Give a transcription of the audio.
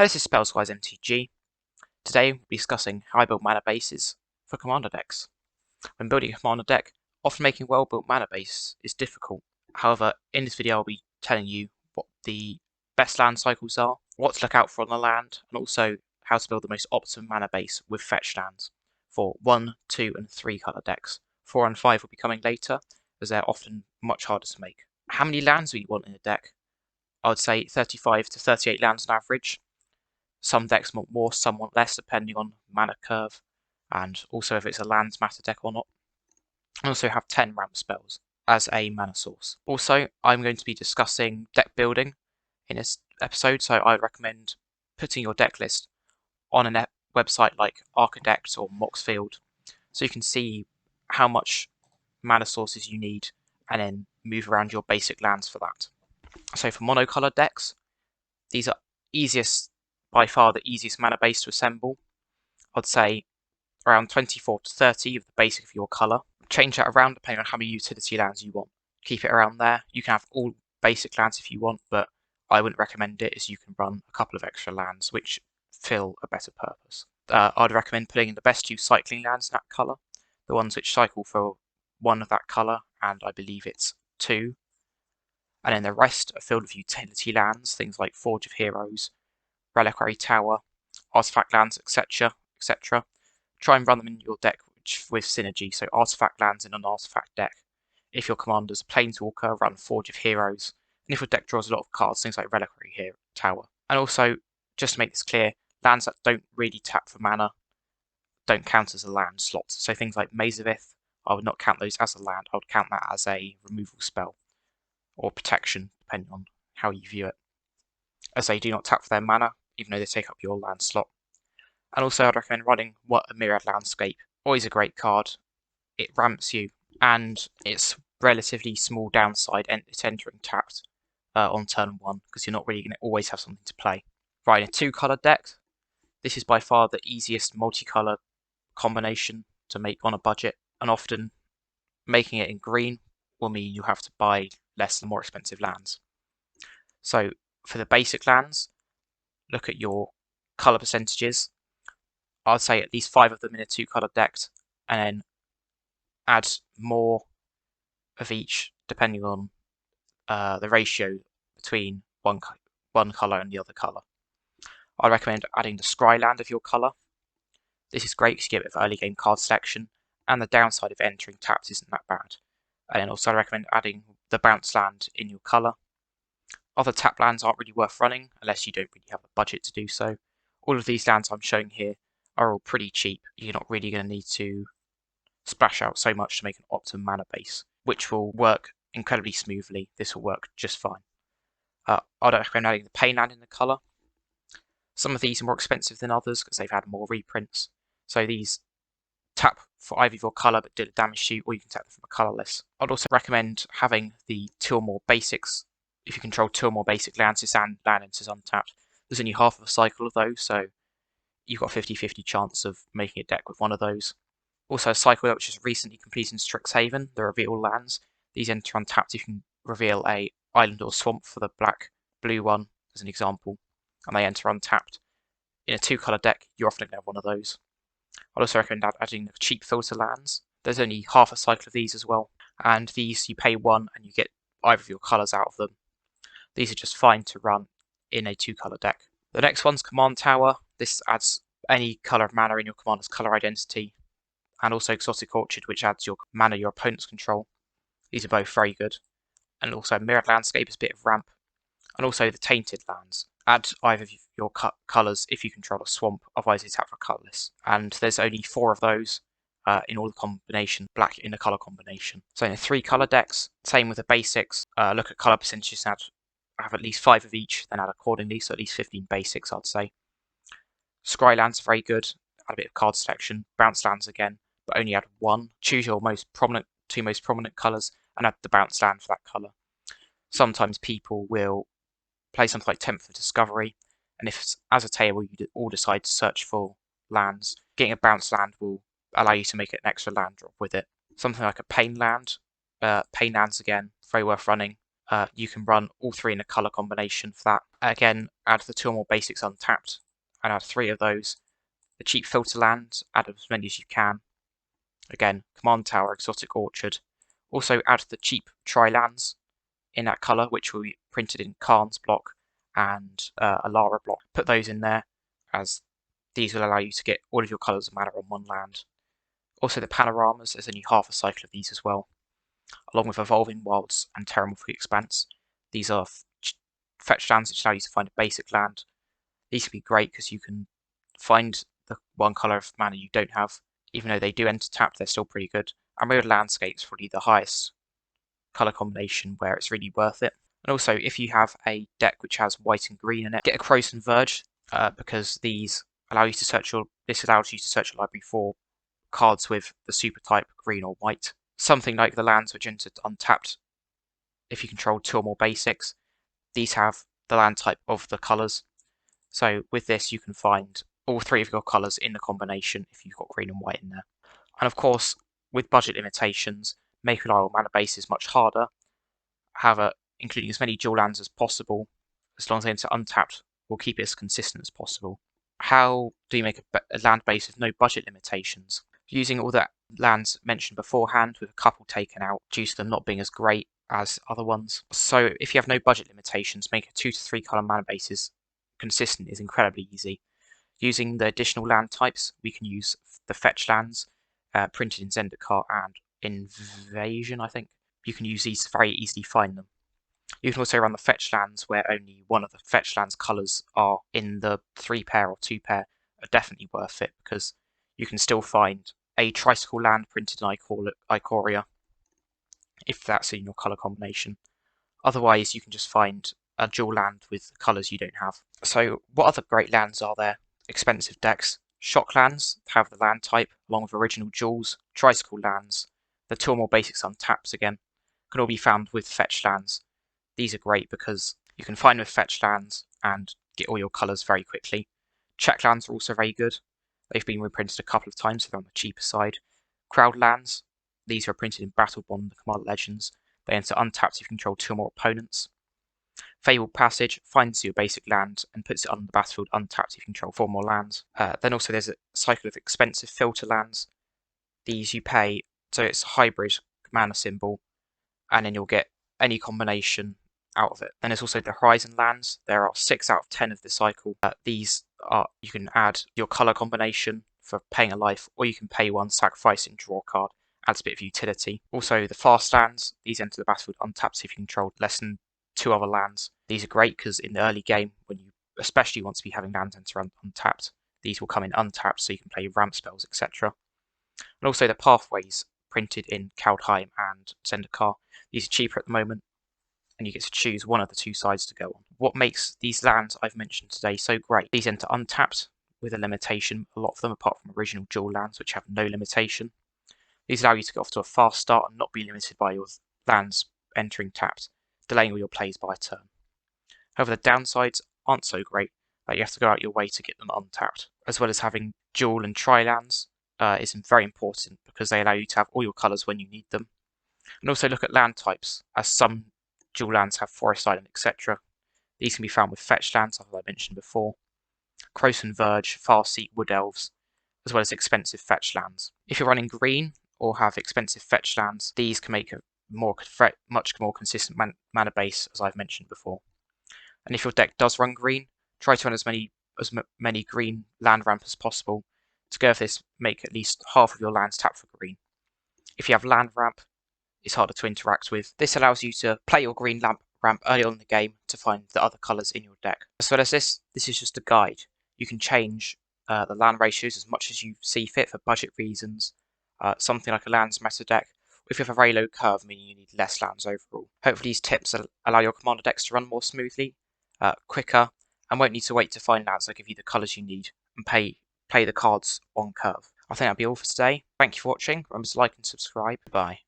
Hello, this is Spellsquires MTG. Today we'll be discussing how I build mana bases for commander decks. When building a commander deck, often making a well-built mana base is difficult. However, in this video I'll be telling you what the best land cycles are, what to look out for on the land, and also how to build the most optimum mana base with fetch lands for 1, 2, and 3 colour decks. 4 and 5 will be coming later, as they're often much harder to make. How many lands do you want in a deck? I would say 35 to 38 lands on average. Some decks want more, some want less, depending on mana curve, and also if it's a lands matter deck or not. I also have 10 ramp spells as a mana source. Also, I'm going to be discussing deck building in this episode, so I would recommend putting your deck list on a website like Archidekt or Moxfield, so you can see how much mana sources you need, and then move around your basic lands for that. So for monocolored decks, these are by far the easiest mana base to assemble. I'd say around 24 to 30 of the basic of your colour. Change that around depending on how many utility lands you want. Keep it around there. You can have all basic lands if you want, but I wouldn't recommend it, as you can run a couple of extra lands which fill a better purpose. I'd recommend putting in the best 2 cycling lands in that colour, the ones which cycle for 1 of that colour, and I believe it's 2. And then the rest are filled with utility lands, things like Forge of Heroes, Reliquary Tower, Artifact lands, etc. etc. Try and run them in your deck with synergy, so Artifact lands in an Artifact deck. If your commander's a Planeswalker, run Forge of Heroes, and if your deck draws a lot of cards, things like Reliquary Tower. And also, just to make this clear, lands that don't really tap for mana don't count as a land slot. So things like Maze of Ith, I would not count those as a land, I would count that as a removal spell, or protection, depending on how you view it, as they do not tap for their mana, even though they take up your land slot. And also I'd recommend running a Myriad Landscape. Always a great card. It ramps you, and it's relatively small downside, and it's entering tapped on turn 1, because you're not really going to always have something to play. Right, in a 2-colour deck, this is by far the easiest multicolour combination to make on a budget, and often making it in green will mean you have to buy less and more expensive lands. So for the basic lands, look at your colour percentages. I'd say at least 5 of them in a 2-colour deck, and then add more of each depending on the ratio between one colour and the other colour. I recommend adding the Scry land of your colour. This is great because you get a bit of early game card selection, and the downside of entering tapped isn't that bad. And then also I recommend adding the bounce land in your colour. Other tap lands aren't really worth running unless you don't really have the budget to do so. All of these lands I'm showing here are all pretty cheap. You're not really going to need to splash out so much to make an optimum mana base, which will work incredibly smoothly. This will work just fine. I'd recommend adding the Pain land in the colour. Some of these are more expensive than others because they've had more reprints. So these tap for either of your colour but deal damage to you, or you can tap them from a colourless. I'd also recommend having the 2 or more basics. If you control 2 or more basic lands, this land enters untapped. There's only half of a cycle of those, so you've got a 50-50 chance of making a deck with one of those. Also a cycle which is recently completed in Strixhaven, the reveal lands. These enter untapped. You can reveal a island or swamp for the black-blue one, as an example, and they enter untapped. In a 2-colour deck, you're often going to have one of those. I'd also recommend adding the cheap filter lands. There's only half a cycle of these as well, and these you pay 1 and you get either of your colours out of them. These are just fine to run in a 2-colour deck. The next one's Command Tower. This adds any colour of mana in your commander's colour identity, and also Exotic Orchard, which adds your mana your opponents control. These are both very good. And also Mirrored Landscape is a bit of ramp. And also the Tainted lands. Add either of your colours if you control a swamp, otherwise it's out for colourless. And there's only 4 of those in all the combination, black in the colour combination. So in the 3-colour decks, same with the basics, look at colour percentages and have at least 5 of each, then add accordingly, so at least 15 basics I'd say. Scry lands are very good, add a bit of card selection. Bounce lands again, but only add 1. Choose your 2 most prominent colours and add the bounce land for that colour. Sometimes people will play something like Tempt for Discovery, and if as a table you all decide to search for lands, getting a bounce land will allow you to make an extra land drop with it. Something like a Pain land. Pain lands again, very worth running. you can run all 3 in a colour combination for that. Again, add the 2 or more basics untapped, and add 3 of those. The cheap filter lands, add as many as you can. Again, Command Tower, Exotic Orchard. Also add the cheap tri-lands in that colour, which will be printed in Khan's block and Alara block. Put those in there, as these will allow you to get all of your colours of mana on one land. Also the Panoramas, there's only half a cycle of these as well, along with Evolving Wilds and Terramorphic Expanse. These are fetch lands which allow you to find a basic land. These can be great because you can find the one colour of mana you don't have. Even though they do enter tapped, they're still pretty good. And Mirrored Landscape's probably the highest colour combination where it's really worth it. And also, if you have a deck which has white and green in it, get a Krosan Verge, because these allow you to search your library for cards with the super type green or white. Something like the lands which entered untapped. If you control 2 or more basics, these have the land type of the colours. So with this, you can find all 3 of your colours in the combination if you've got green and white in there. And of course, with budget limitations, making rely on mana base is much harder. However, including as many dual lands as possible, as long as they enter untapped, will keep it as consistent as possible. How do you make a land base with no budget limitations? Using all the lands mentioned beforehand, with a couple taken out due to them not being as great as other ones. So if you have no budget limitations, make a 2 to 3 colour mana bases consistent is incredibly easy. Using the additional land types, we can use the fetch lands printed in Zendikar and Invasion, I think. You can use these to very easily find them. You can also run the fetch lands where only one of the fetch lands colours are in the 3 pair or 2 pair, are definitely worth it because you can still find a Tricycle land printed in Ikoria if that's in your colour combination. Otherwise, you can just find a dual land with colours you don't have. So what other great lands are there? Expensive decks. Shock lands have the land type along with original jewels. Tricycle lands, the 2 or more basics untapped again, can all be found with fetch lands. These are great because you can find with fetch lands and get all your colours very quickly. Check lands are also very good. They've been reprinted a couple of times, so they're on the cheaper side. Crowd lands, these are printed in Battle Bond and Commander Legends. They enter untapped if you control 2 or more opponents. Fabled Passage finds your basic land and puts it on the battlefield untapped if you control 4 more lands. Then also there's a cycle of expensive filter lands. These you pay, so it's a hybrid mana symbol, and then you'll get any combination out of it. Then there's also the Horizon lands. There are 6 out of 10 of the cycle. These are, you can add your colour combination for paying a life, or you can pay 1, sacrifice and draw a card. Adds a bit of utility. Also the fast lands, these enter the battlefield untapped if you control less than 2 other lands. These are great because in the early game, when you especially want to be having lands enter untapped, these will come in untapped so you can play ramp spells, etc. And also the pathways printed in Kaldheim and Zendikar. These are cheaper at the moment, and you get to choose one of the 2 sides to go on. What makes these lands I've mentioned today so great? These enter untapped with a limitation, a lot of them, apart from original dual lands which have no limitation. These allow you to get off to a fast start and not be limited by your lands entering tapped, delaying all your plays by a turn. However, the downsides aren't so great, that you have to go out your way to get them untapped. As well as having dual and tri lands is very important because they allow you to have all your colours when you need them. And also look at land types, as some dual lands have Forest Island, etc. These can be found with fetch lands, as I mentioned before, Krosan Verge, Farseek, Wood Elves, as well as expensive fetch lands. If you're running green or have expensive fetch lands, these can make a much more consistent mana base, as I've mentioned before. And if your deck does run green, try to run as many green land ramp as possible. To go with this, make at least half of your lands tap for green. If you have land ramp, it's harder to interact with. This allows you to play your green ramp early on in the game to find the other colours in your deck. As well as this is just a guide. You can change the land ratios as much as you see fit for budget reasons. Something like a lands meta deck, if you have a very low curve, meaning you need less lands overall. Hopefully these tips allow your commander decks to run more smoothly, quicker, and won't need to wait to find lands that give you the colours you need and play the cards on curve. I think that'll be all for today. Thank you for watching. Remember to like and subscribe. Bye.